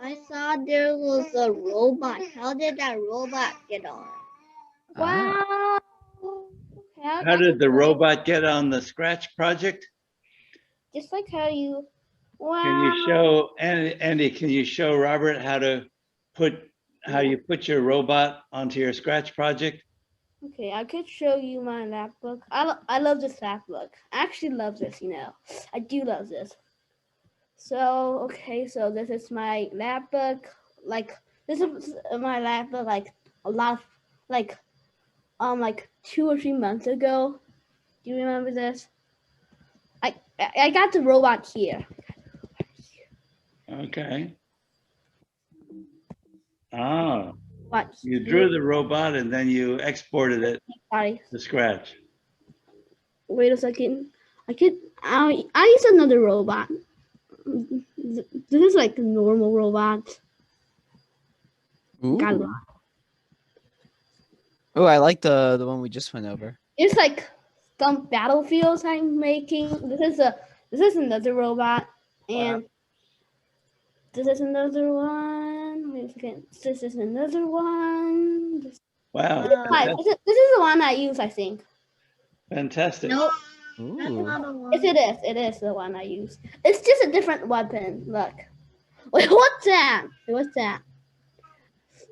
I saw there was a robot. How did that robot get on? Ah, Wow. how how did the could you, robot get on the Scratch project? just like how you, Can you wow. show, Andy, can you show Robert how you put your robot onto your Scratch project? Okay, I could show you my lap book. I love this lap book. I actually love this, you know. I do love this. So, okay, so this is my lap book. Like, this is my lap book, like, a lot of, like 2 or 3 months ago. Do you remember this? I got the robot here. Okay. Ah, What? you drew the robot and then you exported it Sorry. to Scratch. Wait a second. I use another robot. This is like a normal robot. Got a lot. Ooh. Oh, I like the one we just went over. It's like some battlefields I'm making. This is another robot, and this is another one. Wait a second. This is another one. Wow, Hi, this is the one I use, I think. fantastic. Nope, that's Ooh. not a one. Yes, it is. It is the one I use. It's just a different weapon. Look. Wait, what's that? What's that?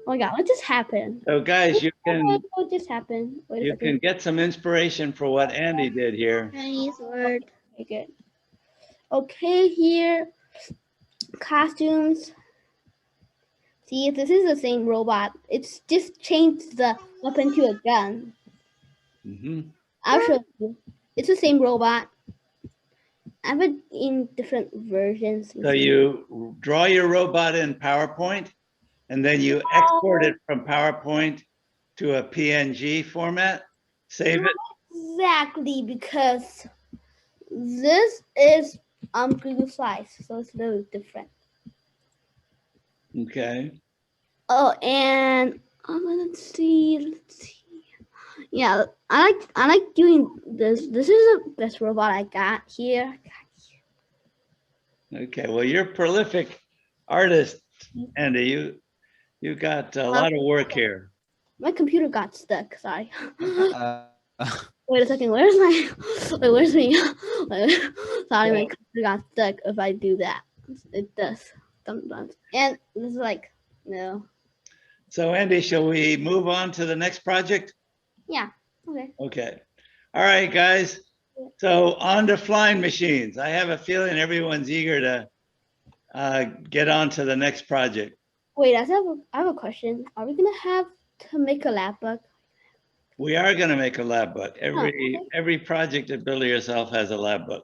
Oh my god, what just happened? So guys, What just happened? Wait a you second. can get some inspiration for what Andy did here. Chinese word. Okay, good. Okay, here. Costumes. See, this is the same robot. It's just changed the weapon to a gun. Mhm. I'll show you. It's the same robot. I have it in different versions. So you draw your robot in PowerPoint and then you export it from PowerPoint to a PNG format, save it. Exactly, because this is Google Slides, so it's a little different. Okay. Oh, and let's see. Yeah, I like doing this. This is the best robot I got here. Okay. Well, you're a prolific artist, Andy. You got a lot of work here. My computer got stuck. Sorry. Uh, Wait a second. Where's my? Wait, where's me? Sorry, my computer got stuck. If I do that, it does sometimes. And this is like no. So Andy, shall we move on to the next project? Yeah. Okay. Okay. All right, guys. So on to flying machines. I have a feeling everyone's eager to get on to the next project. Wait, I have a question. Are we gonna have to make a lab book? We are going to make a lab book. okay. Every project at Build It Yourself has a lab book.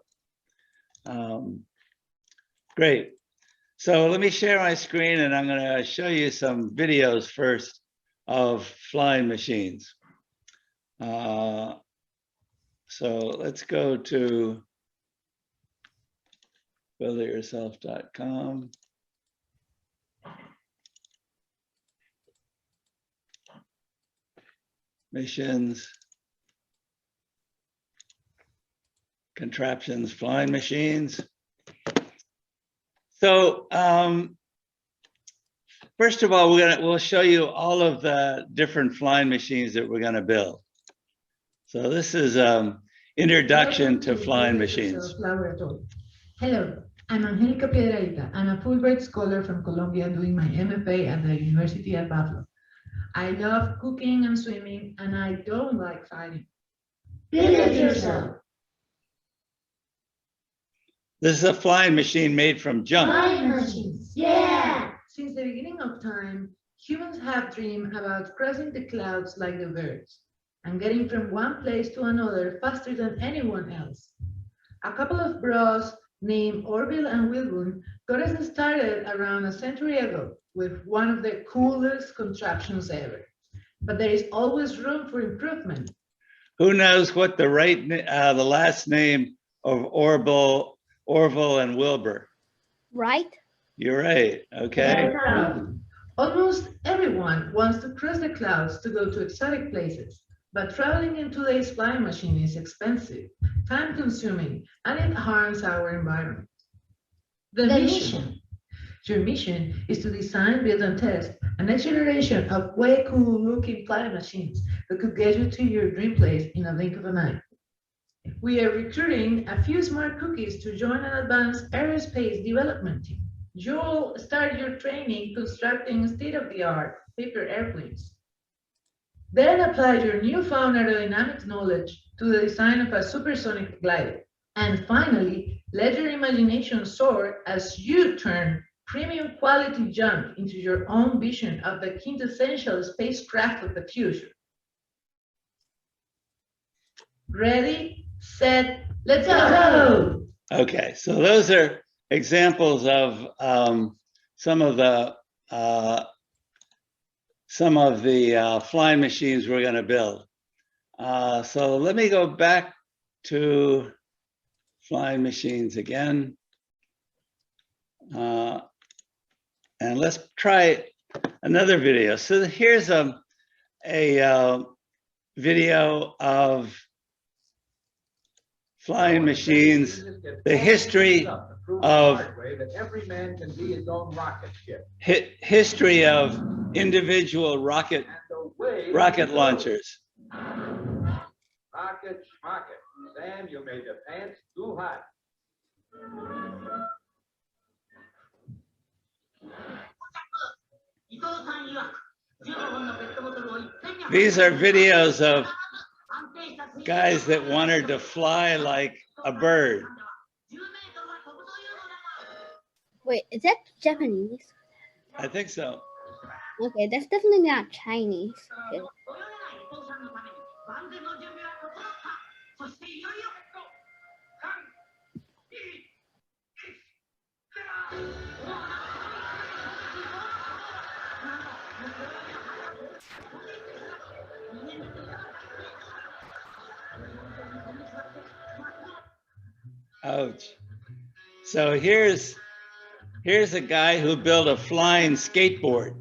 Great. So let me share my screen and I'm going to show you some videos first of flying machines. So let's go to buildityourself.com. Missions, contraptions, flying machines. So first of all, we'll show you all of the different flying machines that we're going to build. So this is introduction to flying machines. Hello, I'm Angelica Piedrahita. I'm a Fulbright scholar from Colombia doing my MFA at the University at Buffalo. I love cooking and swimming, and I don't like fighting. Build it yourself. This is a flying machine made from junk. Flying machines, yeah! Since the beginning of time, humans have dreamed about crossing the clouds like the birds and getting from one place to another faster than anyone else. A couple of bros named Orville and Wilbur got us started around a century ago with one of the coolest contraptions ever. But there is always room for improvement. Who knows what the last name of Orville and Wilbur? Right? You're right. Okay. Almost everyone wants to cross the clouds to go to exotic places, but traveling in today's flying machine is expensive, time-consuming, and it harms our environment. The mission. Your mission is to design, build, and test a next generation of way cool looking flying machines that could get you to your dream place in a blink of an eye. We are recruiting a few smart cookies to join an advanced aerospace development team. You'll start your training constructing state-of-the-art paper airplanes. Then apply your newfound aerodynamics knowledge to the design of a supersonic glider. And finally, let your imagination soar as you turn premium quality junk into your own vision of the quintessential spacecraft of the future. Ready, set, let's go! Okay, so those are examples of some of the flying machines we're going to build. So let me go back to flying machines again. And let's try another video. So here's a video of flying machines, the history of history of individual rocket launchers. Rocket, Sam, you made the pants too hot. These are videos of guys that wanted to fly like a bird. Wait, is that Japanese? I think so. Okay, that's definitely not Chinese. Okay. Ouch. So here's a guy who built a flying skateboard.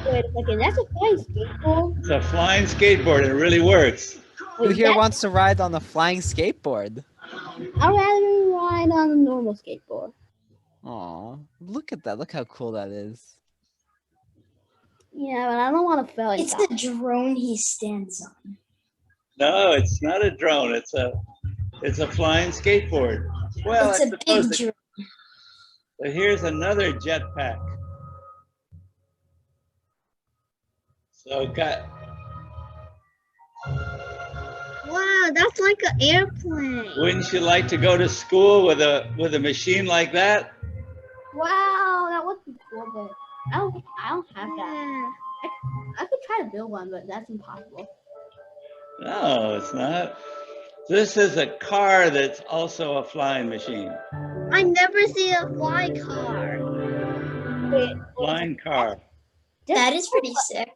Wait a second, that's a flying skateboard? It's a flying skateboard, and it really works. Who Wait, here that- wants to ride on a flying skateboard? I'd rather ride on a normal skateboard. Aw, look at that. Look how cool that is. Yeah, but I don't want to fail. It's the drone he stands on. No, it's not a drone. It's a flying skateboard. Well, It's I a suppose big drone. but here's another jetpack. So Wow, that's like an airplane. wouldn't you like to go to school with a machine like that? Wow, that would be cool, but I don't have that. Yeah. I could try to build one, but that's impossible. No, it's not. This is a car that's also a flying machine. I never see a fly car. Wait, Flying car. That is pretty sick.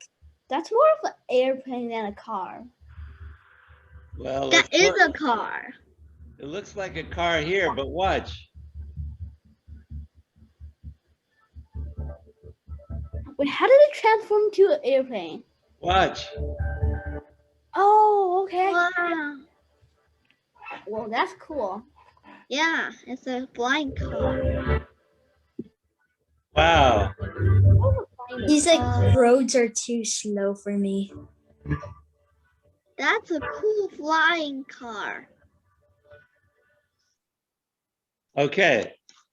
That's more of an airplane than a car. Well, That is a car. it looks like a car here, but watch. Wait, how did it transform to an airplane? Watch. Oh, okay. Wow. Well, that's cool. Yeah, it's a flying car. Wow. He's like, roads are too slow for me. That's a cool flying car. Okay.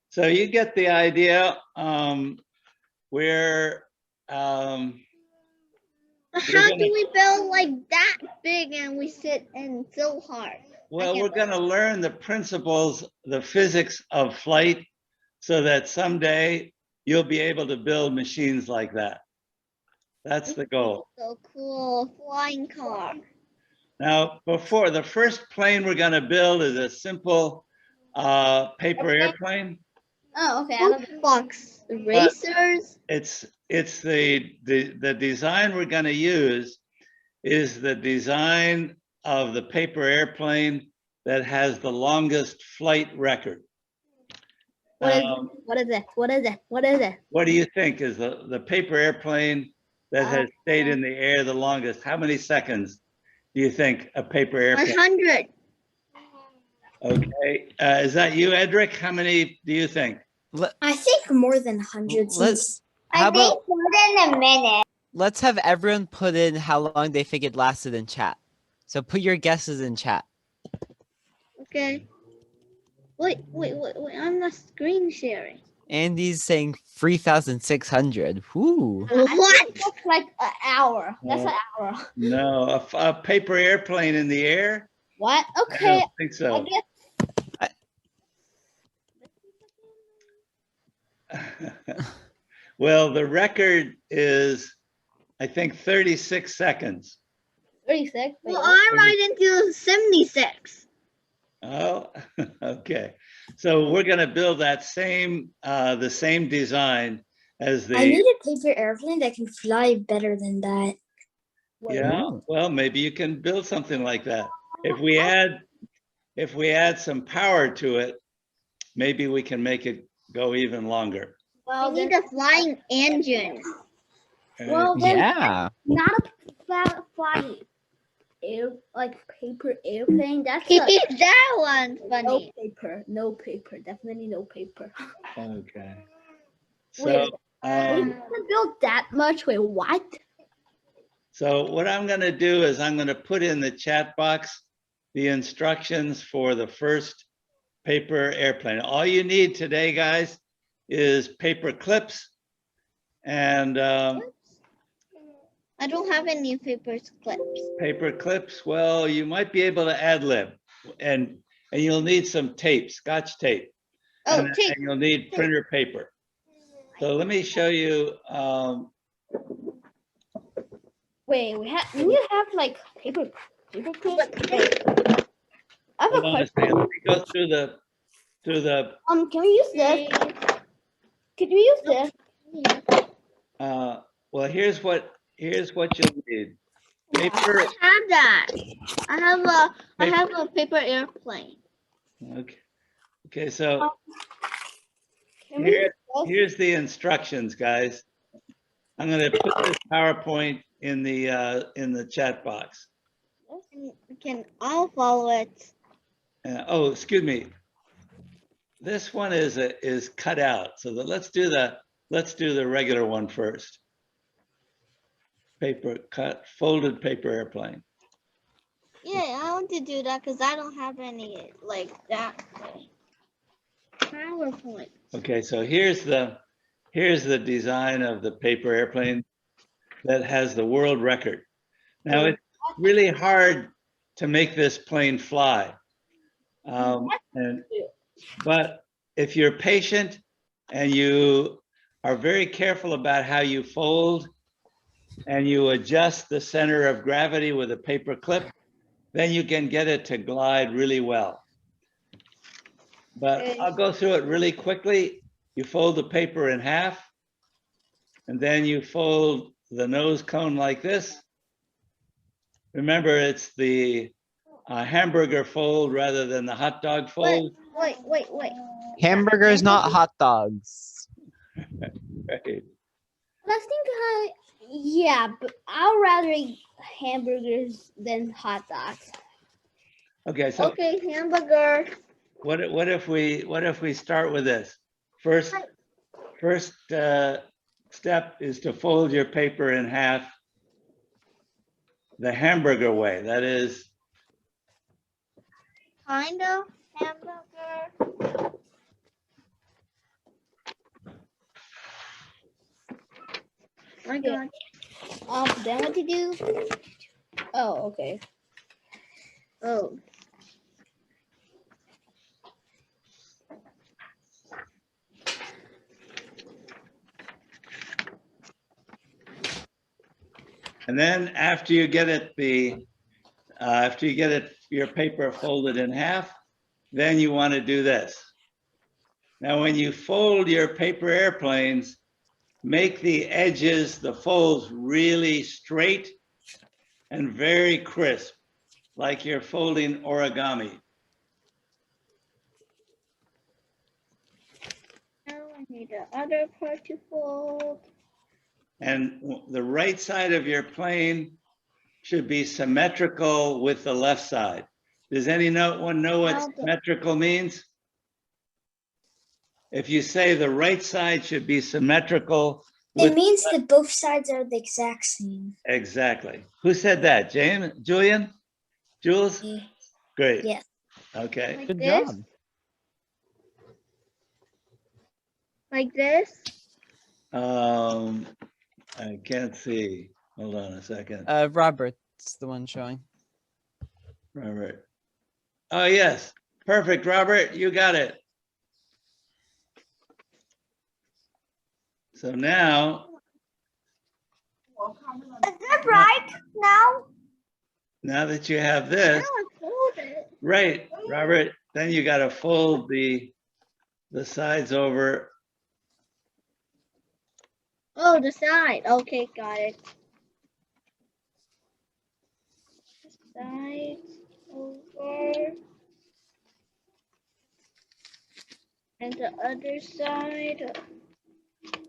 So you get the idea. We're But You're how gonna- do we build like that big and we sit and so hard? well, can we're going to learn the principles, the physics of flight, so that someday you'll be able to build machines like that. That's the goal. So cool, flying car. Now, before the first plane we're going to build is a simple paper airplane. Oh, okay. I don't Box racers. It's the design we're going to use is the design of the paper airplane that has the longest flight record. What is, Um, what is it? What is it? What is it? What do you think is the paper airplane that has stayed in the air the longest? How many seconds do you think a paper airplane? 100. Okay, is that you, Edric? How many do you think? I think more than 100 Let's- since How about more than a minute. let's have everyone put in how long they think it lasted in chat. So put your guesses in chat. Okay. Wait, I'm not screen sharing. Andy's saying 3,600. Whoo. What? That's like an hour. That's an hour. No, a paper airplane in the air? What? I Okay. don't think I so. guess Well, the record is, I think, 36 seconds. 36. Well, I'm right into 76. Oh, okay. So we're going to build that same, the same design as I need the, a paper airplane that can fly better than that. yeah, Ooh. well, maybe you can build something like that. If we add some power to it, maybe we can make it go even longer. I need a flying engine. Well, then Yeah. not a flying air, like paper airplane. That's That one's no funny. paper. No paper. Definitely no paper. Okay. Wait, So, We can build that much. Wait, what? so what I'm going to do is I'm going to put in the chat box the instructions for the first paper airplane. All you need today, guys, is paper clips and I don't have any paper clips. paper clips. Well, you might be able to ad lib, and you'll need some tape, Scotch tape, Oh, and you'll need printer paper. So let me show you. Wait, we need to have like paper clips. I have a Hold on a question. second. Let me go through the. Can we use this? Could we use this? Well, here's what you'll need. Paper. I have that. I have a paper airplane. Okay. Okay. So Can we use this? here's the instructions, guys. I'm going to put this PowerPoint in the chat box. We can all follow it. Oh, excuse me. This one is cut out. So let's do the regular one first. Paper cut, folded paper airplane. Yeah, I want to do that because I don't have any like that. PowerPoint. Okay, so here's the design of the paper airplane that has the world record. Now it's really hard to make this plane fly. But if you're patient and you are very careful about how you fold and you adjust the center of gravity with a paper clip, then you can get it to glide really well. But Okay. I'll go through it really quickly. You fold the paper in half, and then you fold the nose cone like this. Remember, it's the hamburger fold rather than the hot dog fold. Wait. Hamburgers, not hot dogs. Right. Let's think. Yeah, but I'll rather eat hamburgers than hot dogs. Okay, so Okay, hamburger. what if we start with this? First step is to fold your paper in half the hamburger way. That is, Kind of hamburger. My God. Then what to do? Oh, okay. Oh. and then after you get your paper folded in half, then you want to do this. Now, when you fold your paper airplanes, make the edges, the folds really straight and very crisp, like you're folding origami. Now I need the other part to fold. And the right side of your plane should be symmetrical with the left side. Does anyone know what How the- symmetrical means? If you say the right side should be symmetrical It with, means that both sides are the exact same. exactly. Who said that? James, Julian? Jules? Me. Great. Yes. Okay. Like Good this? job. Like this? I can't see. Hold on a second. Robert's the one showing. Robert. Oh, yes. Perfect, Robert. You got it. So now, Is that right now? now that you have Now this, I fold it. right, Robert, then you got to fold the sides over. Oh, the side. Okay, got it. Side over. And the other side.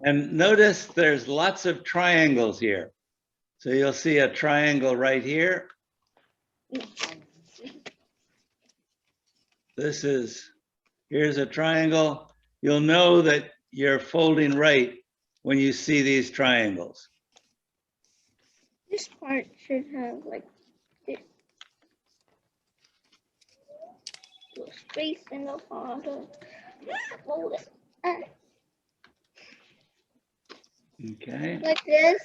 And notice there's lots of triangles here. So you'll see a triangle right here. Here's a triangle. You'll know that you're folding right when you see these triangles. This part should have like this. Little space in the bottom. Fold it. Okay, Like this.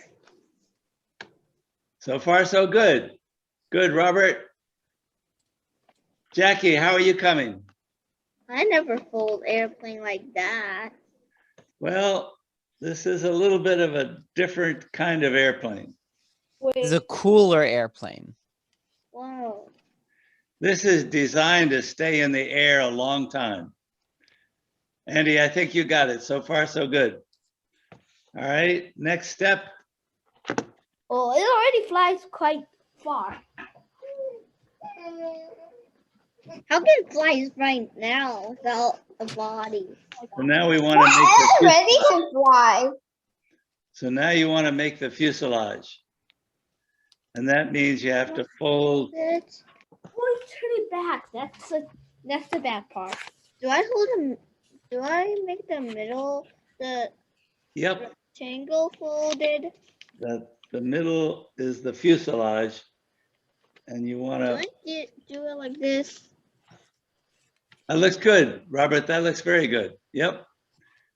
so far so good. Good, Robert. Jackie, how are you coming? I never fold airplane like that. Well, this is a little bit of a different kind of airplane. This is a cooler airplane. Wow. This is designed to stay in the air a long time. Andy, I think you got it. So far, so good. All right, next step. Oh, it already flies quite far. How can it fly right now without a body? So now we want to make the ready to fly. So now you want to make the fuselage. And that means you have to fold. It. Oh, turn it back. That's the bad part. Do I hold them? Do I make the middle, the Yep, rectangle folded? the middle is the fuselage. And you want Do to, I do it like this? that looks good, Robert. That looks very good. Yep.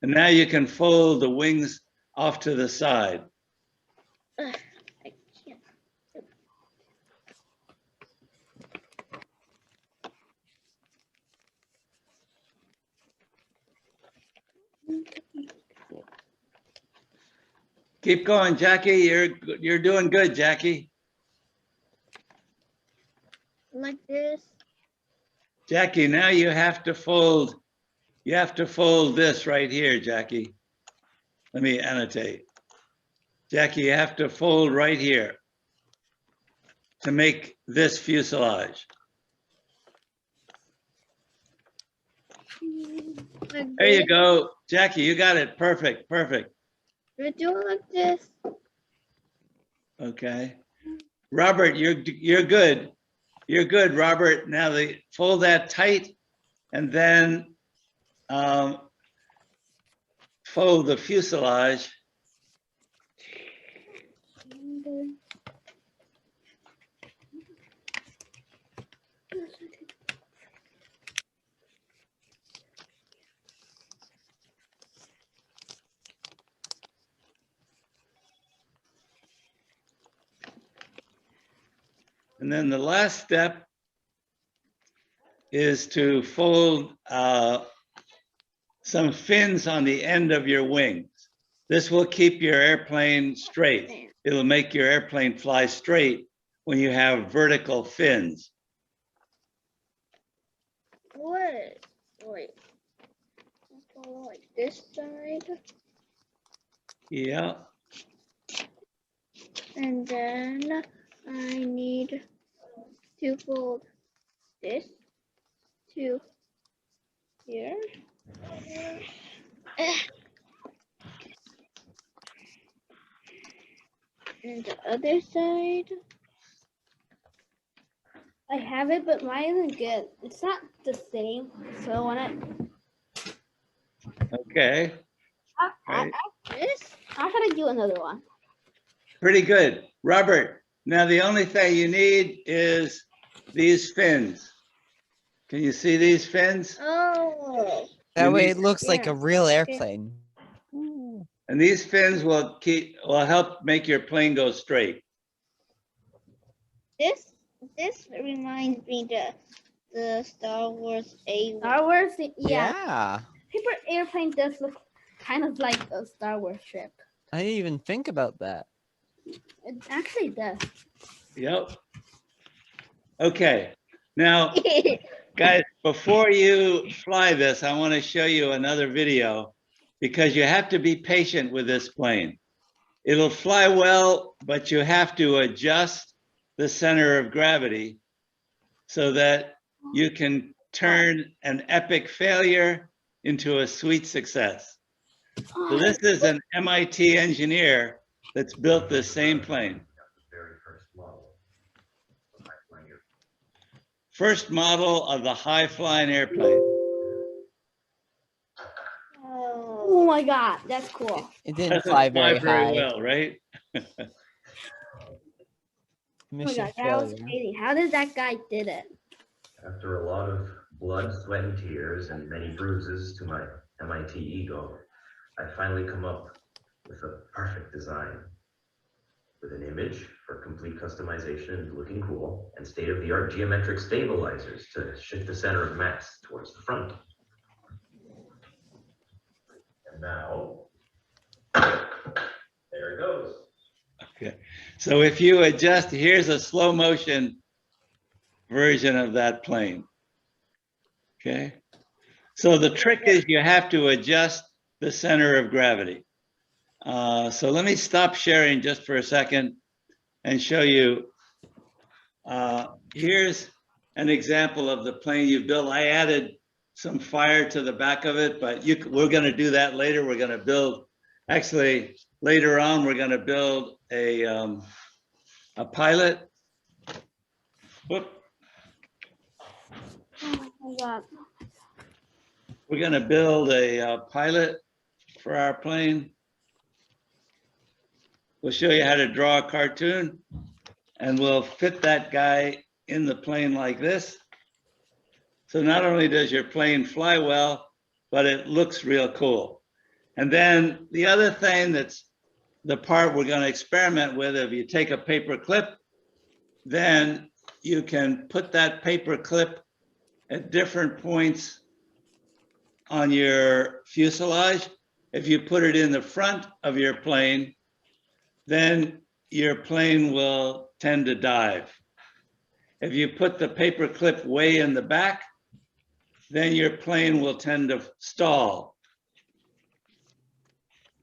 And now you can fold the wings off to the side. Ugh, I can't. Keep going, Jackie. You're doing good, Jackie. Like this. Jackie, now you have to fold. You have to fold this right here, Jackie. Let me annotate. Jackie, you have to fold right here to make this fuselage. Like There you this. go. Jackie, you got it. Perfect, perfect. Do I do it like this? Okay. Robert, you're good. You're good, Robert. Now fold that tight and then fold the fuselage. And then the last step is to fold some fins on the end of your wings. This will keep your airplane straight. It'll make your airplane fly straight when you have vertical fins. What? Wait. Go like this side. Yeah. And then I need to fold this to here. And the other side. I have it, but mine isn't good. It's not the same. So when Okay, I, This? I'm gonna do another one. pretty good. Robert, now the only thing you need is these fins. Can you see these fins? Oh. That You way need- it looks like yeah, a real okay. airplane. And these fins will help make your plane go straight. This reminds me the Star Wars A1. Star Wars, yeah. Yeah. Paper airplane does look kind of like a Star Wars ship. I didn't even think about that. It actually does. Yep. Okay, now, guys, before you fly this, I want to show you another video because you have to be patient with this plane. It'll fly well, but you have to adjust the center of gravity so that you can turn an epic failure into a sweet success. So this is an MIT engineer that's built this same plane. First model of the high flying airplane. Oh my god, that's cool. It didn't Doesn't fly very high. well, right? Oh my Mission god, that was failure. crazy. How did that guy did it? After a lot of blood, sweat, and tears, and many bruises to my MIT ego, I finally come up with a perfect design. With an image for complete customization and looking cool, and state-of-the-art geometric stabilizers to shift the center of mass towards the front. And now, there it goes. Okay, so if you adjust, here's a slow motion version of that plane. Okay, so the trick is you have to adjust the center of gravity. So let me stop sharing just for a second and show you. Here's an example of the plane you built. I added some fire to the back of it, but we're going to do that later. We're going to build, actually later on, we're going to build a pilot. Whoop. Oh my god. We're going to build a pilot for our plane. We'll show you how to draw a cartoon, and we'll fit that guy in the plane like this. So not only does your plane fly well, but it looks real cool. And then the other thing that's the part we're going to experiment with, if you take a paper clip, then you can put that paper clip at different points on your fuselage. If you put it in the front of your plane, then your plane will tend to dive. If you put the paper clip way in the back, then your plane will tend to stall.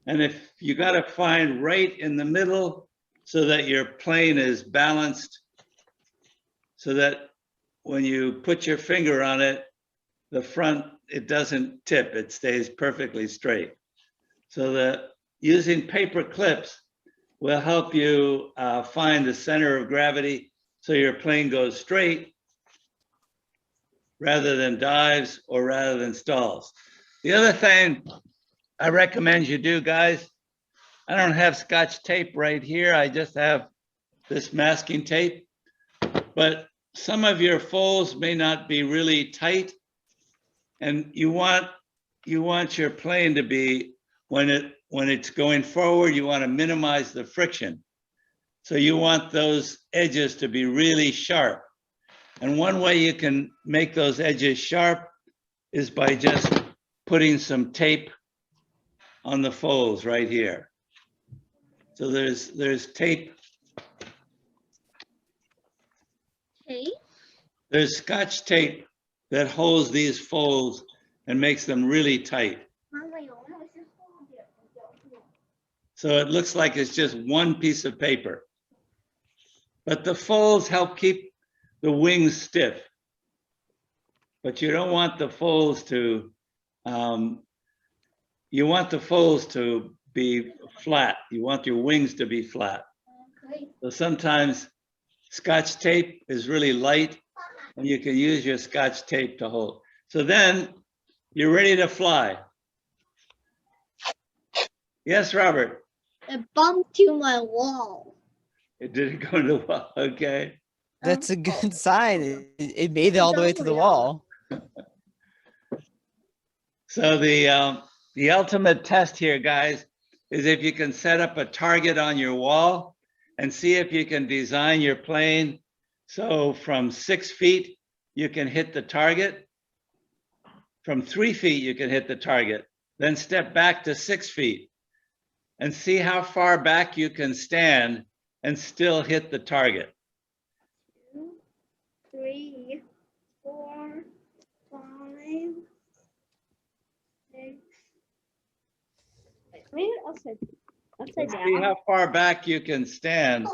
And if you got to find right in the middle so that your plane is balanced, so that when you put your finger on it, the front, it doesn't tip, it stays perfectly straight. So that using paper clips will help you find the center of gravity so your plane goes straight rather than dives or rather than stalls. The other thing I recommend you do, guys, I don't have Scotch tape right here. I just have this masking tape, but some of your folds may not be really tight, and you want your plane to be, when it's going forward, you want to minimize the friction. So you want those edges to be really sharp. And one way you can make those edges sharp is by just putting some tape on the folds right here. So there's tape. Hey, There's Scotch tape that holds these folds and makes them really tight. So it looks like it's just one piece of paper. But the folds help keep the wings stiff. But you don't want the folds to, you want the folds to be flat. You want your wings to be flat. So sometimes Scotch tape is really light and you can use your Scotch tape to hold. So then you're ready to fly. Yes, Robert. It bumped to my wall. It didn't go to the wall. Okay. That's a good sign. It made it all the way to the wall. So the ultimate test here, guys, is if you can set up a target on your wall and see if you can design your plane so from 6 feet you can hit the target. From 3 feet you can hit the target. Then step back to 6 feet and see how far back you can stand and still hit the target. 2, 3, 4, 5, 6. Maybe upside See down. how far back you can stand.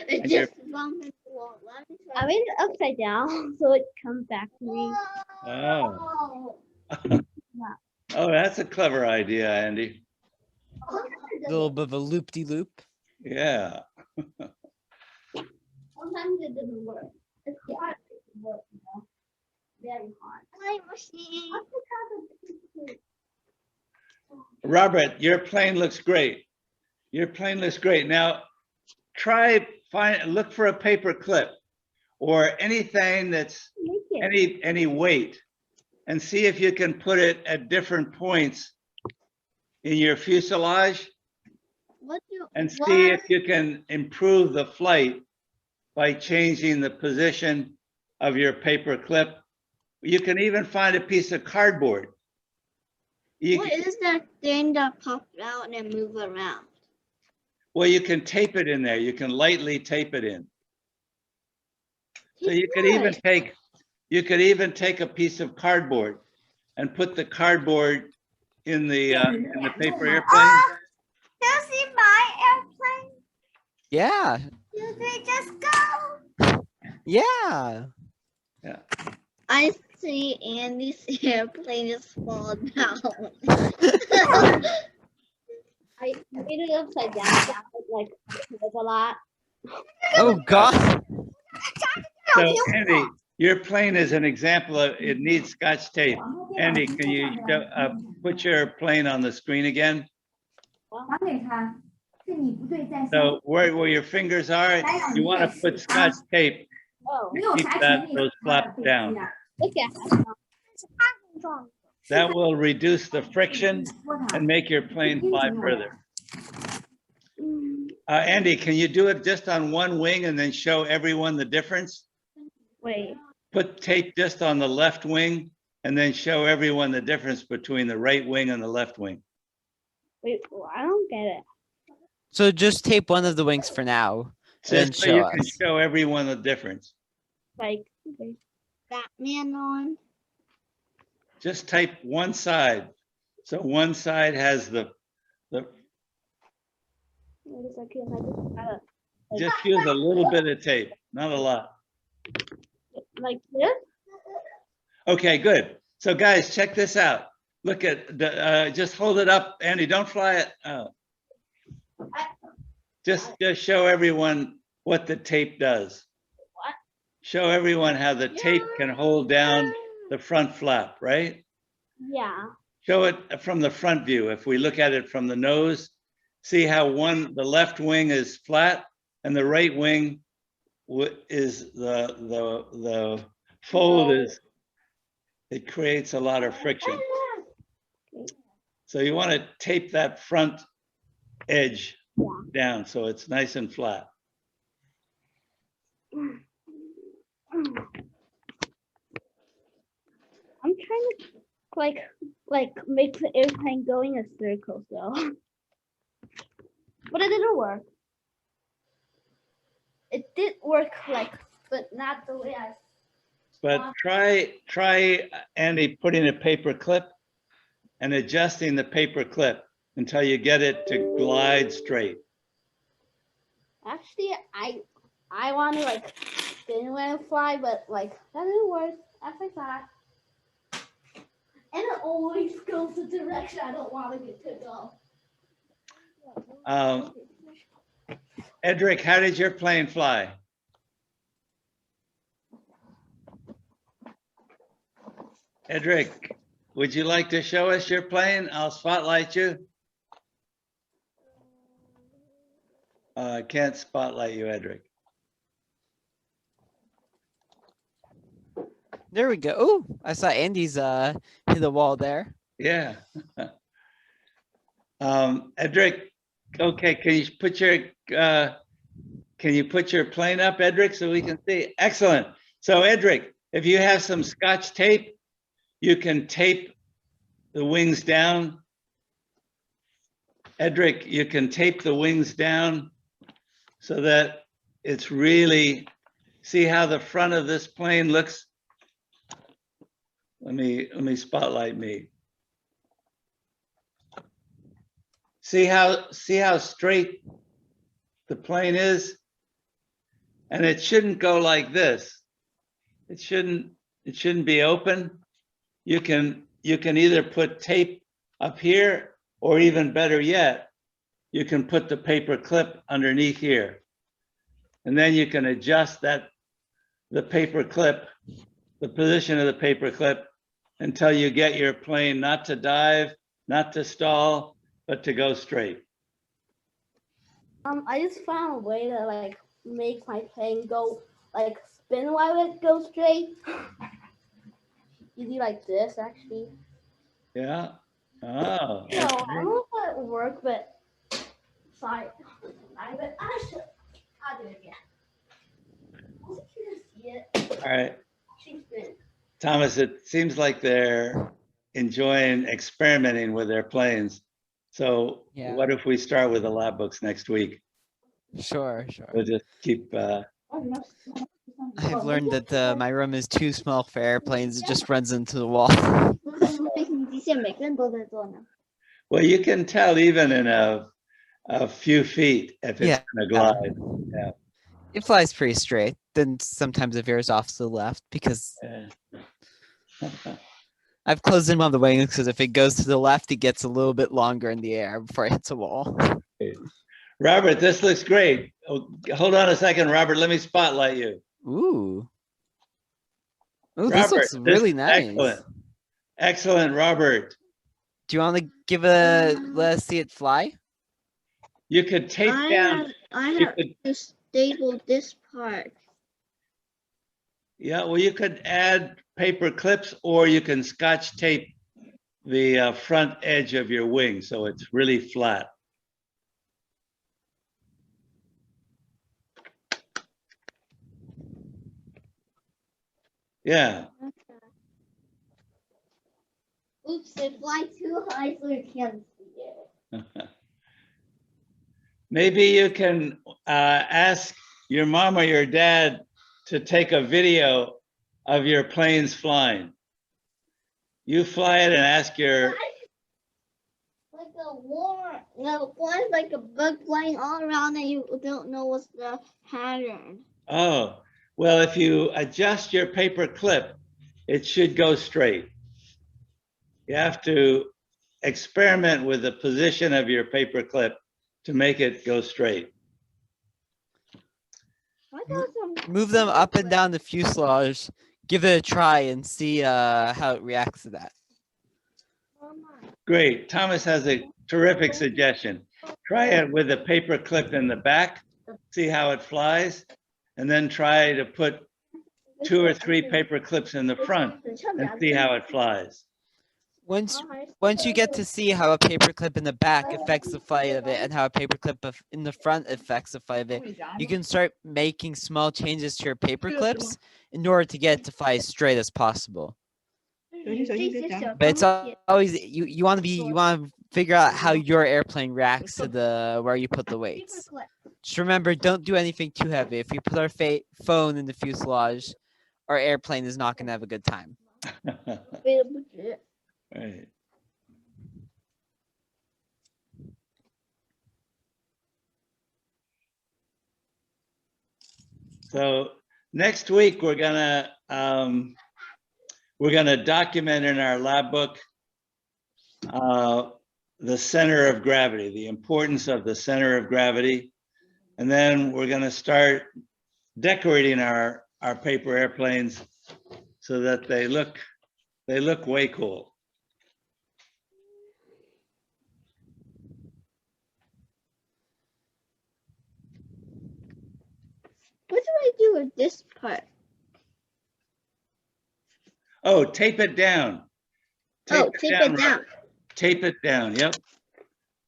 It And you're- just bumped into the wall. Let me try. I made it upside down so it comes back to me. Oh. Oh, that's a clever idea, Andy. A little bit of a loop-de-loop. Yeah. Sometimes it doesn't work. It's hard to work, you know. Very hard. Play machine. Robert, your plane looks great. Your plane looks great. Now, look for a paper clip or anything that's Make it. any weight and see if you can put it at different points in your fuselage What do and see what? if you can improve the flight by changing the position of your paper clip. You can even find a piece of cardboard. What is that thing that popped out and move around? Well, you can tape it in there. You can lightly tape it in. So you could even take a piece of cardboard and put the cardboard in the paper airplane. You see my airplane? Yeah. Did they just go? Yeah. I see Andy's airplane just fall down. I made it upside down, like a lot. Oh God. So Andy, your plane is an example of, it needs Scotch tape. Andy, can you put your plane on the screen again? So where your fingers are, you want to put Scotch tape Oh, to keep those flaps down. look at That will reduce the friction and make your plane fly further. Andy, can you do it just on one wing and then show everyone the difference? Wait. Put tape just on the left wing and then show everyone the difference between the right wing and the left wing. Wait, well, I don't get it. So just tape one of the wings for now. And Just so show you can us. show everyone the difference. Like, okay. Batman on. Just type one side. So one side has the Wait a second, I just gotta, just use a little bit of tape, not a lot. like this? Okay, good. So guys, check this out. Look at the, just hold it up, Andy, don't fly it out. Just show everyone what the tape does. What? Show everyone how the tape can hold down the front flap, right? Yeah. Show it from the front view. If we look at it from the nose, see how the left wing is flat and the right wing is the fold is, it creates a lot of friction. So you want to tape that front edge down so it's nice and flat. I'm trying to like make the airplane go in a circle, so. But it didn't work. It did work but not the way I. But try Andy putting a paper clip and adjusting the paper clip until you get it to glide straight. Actually, I want to didn't want to fly, but that didn't work as I thought. And it always goes the direction I don't want it to go. Edric, how did your plane fly? Edric, would you like to show us your plane? I'll spotlight you. I can't spotlight you, Edric. There we go. Oh, I saw Andy's hit the wall there. Yeah. Edric, okay, can you put your plane up, Edric, so we can see? Excellent. So Edric, if you have some Scotch tape, you can tape the wings down. Edric, you can tape the wings down so that it's really, see how the front of this plane looks? Let me spotlight me. See how straight the plane is? And it shouldn't go like this. It shouldn't be open. You can either put tape up here, or even better yet, you can put the paper clip underneath here. And then you can adjust the paper clip, the position of the paper clip, until you get your plane not to dive, not to stall, but to go straight. I just found a way to like make my plane go like spin while it goes straight. Easy like this, actually. Yeah. Oh. So I don't know if that will work, but sorry. But I'll do it again. I want you to see it. All right. She's spin. Thomas, it seems like they're enjoying experimenting with their planes. So Yeah. what if we start with the lab books next week? Sure. We'll just keep, I've learned that my room is too small for airplanes. It just runs into the wall. 机械每个人都在做呢。 well, you can tell even in a few feet if it's Yeah. gonna glide. It flies pretty straight. Then sometimes it veers off to the left because Yeah. I've closed in on the wings because if it goes to the left, it gets a little bit longer in the air before it hits a wall. Robert, this looks great. Oh, hold on a second, Robert. Let me spotlight you. Ooh. Ooh, this Robert, looks really nice. Excellent. Excellent, Robert. Do you want to give let us see it fly? You could take down. I you have could- to staple this part. Yeah, well, you could add paper clips, or you can Scotch tape the front edge of your wing so it's really flat. Yeah, Oops, it fly too high so you can't see it. maybe you can ask your mom or your dad to take a video of your planes flying. You fly it and ask your, Like a war, flies like a bug flying all around and you don't know what's the pattern. oh, well, if you adjust your paper clip, it should go straight. You have to experiment with the position of your paper clip to make it go straight. I got some. Move them up and down the fuselage. Give it a try and see how it reacts to that. Great. Thomas has a terrific suggestion. Try it with a paper clip in the back, see how it flies, and then try to put 2 or 3 paper clips in the front and see how it flies. Once you get to see how a paperclip in the back affects the flight of it and how a paperclip in the front affects the flight of it, you can start making small changes to your paperclips in order to get it to fly as straight as possible. But it's always you want to figure out how your airplane reacts to where you put the weights. Just remember, don't do anything too heavy. If you put our phone in the fuselage, our airplane is not going to have a good time. Right. So next week we're gonna document in our lab book the center of gravity, the importance of the center of gravity, and then we're gonna start decorating our paper airplanes so that they look They look way cool. What do I do with this part? Oh, tape it down. Oh, tape it down. Robert. Tape it down, yep.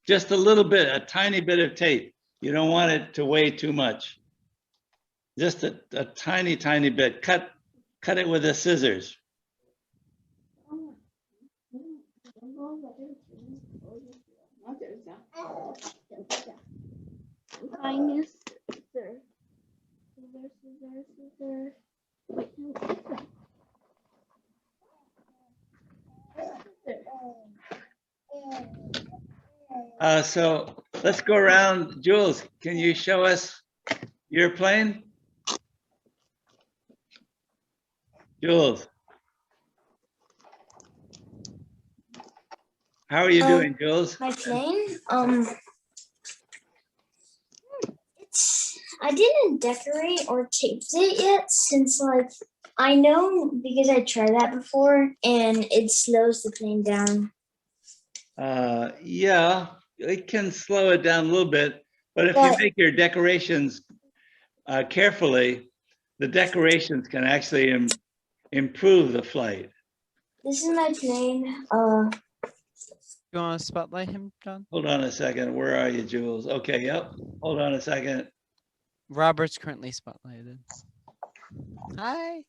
Just a little bit, a tiny bit of tape. You don't want it to weigh too much. Just a tiny, tiny bit. Cut it with the scissors. Tiny scissor. Scissor. Wait, no. So let's go around. Jules, can you show us your plane? Jules. How are you doing, Jules? My plane? I didn't decorate or tape it yet since like I know because I tried that before and it slows the plane down. Yeah, it can slow it down a little bit, but if you make your decorations carefully, the decorations can actually improve the flight. This is my plane. You want to spotlight him, John? Hold on a second. Where are you, Jules? Okay, yep. Hold on a second. Robert's currently spotlighted. Hi.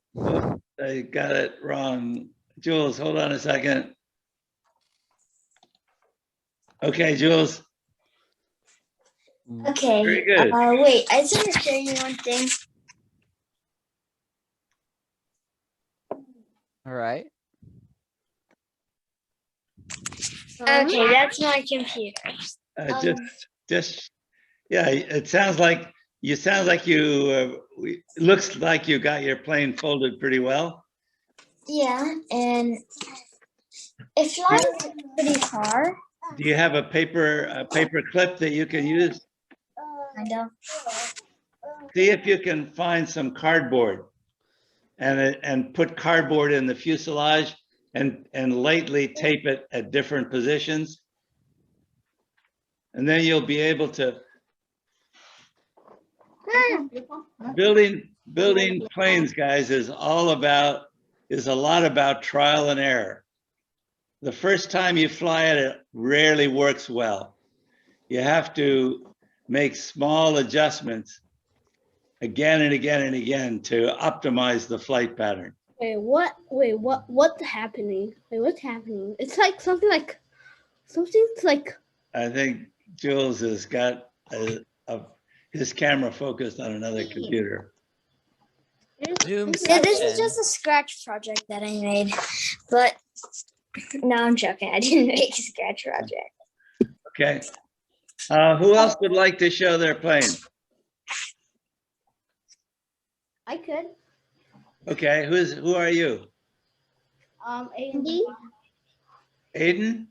I got it wrong. Jules, hold on a second. Okay, Jules. Okay. Very good. Wait, I just want to show you one thing. All right. Okay, that's my computer. Yeah, it sounds like you, it looks like you got your plane folded pretty well. Yeah, and it flies pretty far. Do you have a paper clip that you can use? Kind of. See if you can find some cardboard and put cardboard in the fuselage and lightly tape it at different positions. And then you'll be able to building planes, guys, is a lot about trial and error. The first time you fly it rarely works well. You have to make small adjustments again and again and again to optimize the flight pattern. What's happening? What's happening? It's like something's like. I think Jules has got his camera focused on another computer. Zoom Yeah, this is session. just a scratch project that I made, but no, I'm joking. I didn't make a scratch project. Okay. Who else would like to show their plane? I could. Okay, who are you? A&D. Aiden?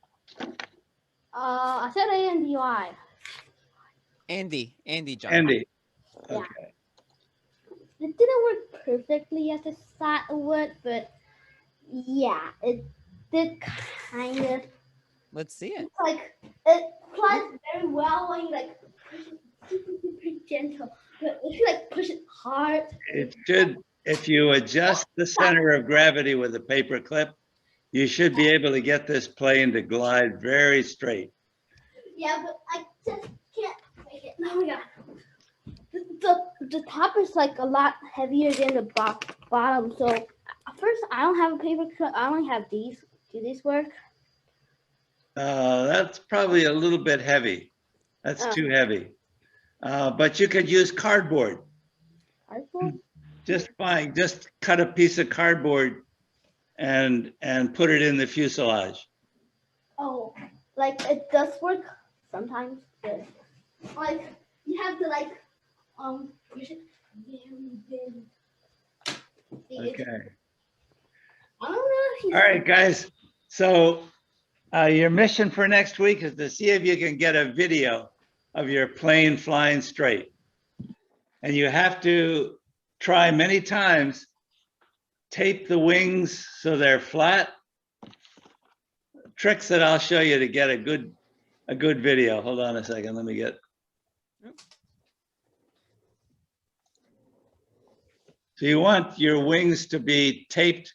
I said A&DY. Andy John. Andy. Yeah. Okay. It didn't work perfectly as I thought it would, but yeah, it did kind of. Let's see it. Like it flies very well when you like push it super gentle, but if you like push it hard. It should, if you adjust the center of gravity with a paper clip, you should be able to get this plane to glide very straight. Yeah, but I just can't make it. Oh my god. The top is like a lot heavier than the bottom. So first, I don't have a paper clip. I only have these. Do these work? That's probably a little bit heavy. That's too heavy. But you could use cardboard. Cardboard? Just cut a piece of cardboard and put it in the fuselage. Oh, like it does work sometimes. But like you have to like you should Okay. I don't know if you. All right, guys. So your mission for next week is to see if you can get a video of your plane flying straight. And you have to try many times, tape the wings so they're flat tricks that I'll show you to get a good video. Hold on a second. Let me get. So you want your wings to be taped,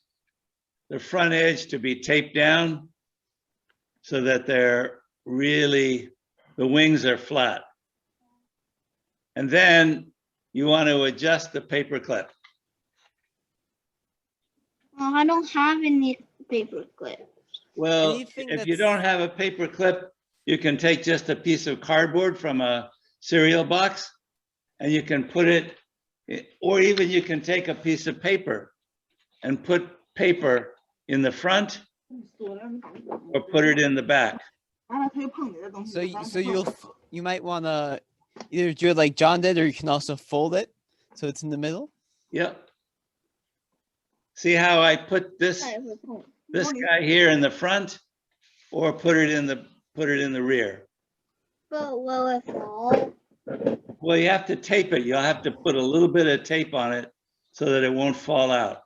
the front edge to be taped down so that they're really, the wings are flat. And then you want to adjust the paper clip. Oh, I don't have any paper clip. Well, Anything if you that's- don't have a paper clip, you can take just a piece of cardboard from a cereal box and you can put it, or even you can take a piece of paper and put paper in the front or put it in the back. So you might want to either do it like John did, or you can also fold it so it's in the middle. Yep. See how I put this guy here in the front, or put it in the rear? But will it fall? Well, you have to tape it. You'll have to put a little bit of tape on it so that it won't fall out.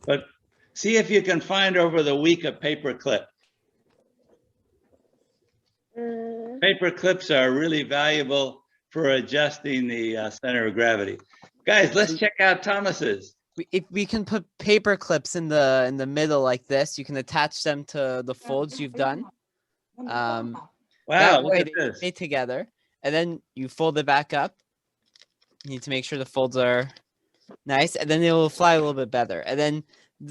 But see if you can find over the week a paper clip. Paper clips are really valuable for adjusting the center of gravity. Guys, let's check out Thomas's. If we can put paper clips in the middle like this, you can attach them to the folds you've done. Wow, That look way at they this. stay together, and then you fold it back up. You need to make sure the folds are nice, and then it will fly a little bit better. And then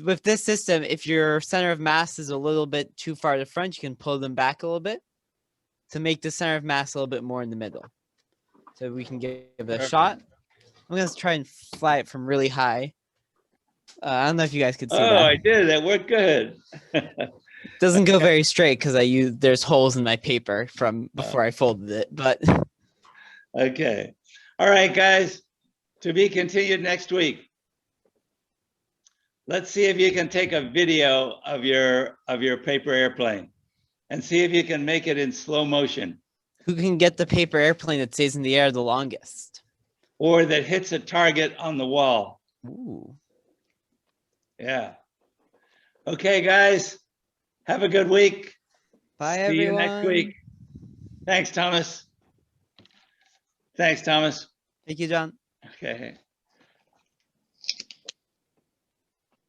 with this system, if your center of mass is a little bit too far to the front, you can pull them back a little bit to make the center of mass a little bit more in the middle. So we can give it a Perfect. shot. I'm gonna try and fly it from really high. I don't know if you guys could see Oh, that. I did. That worked good. Doesn't go very straight because there's holes in my paper from before I folded it, but Okay. All right, guys. To be continued next week. Let's see if you can take a video of your paper airplane and see if you can make it in slow motion who can get the paper airplane that stays in the air the longest? or that hits a target on the wall. Ooh. Yeah. Okay, guys. Have a good week. Bye, See everyone. you next week. Thanks, Thomas. Thanks, Thomas. Thank you, John. Okay.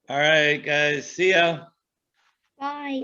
All right, guys. See ya. Bye.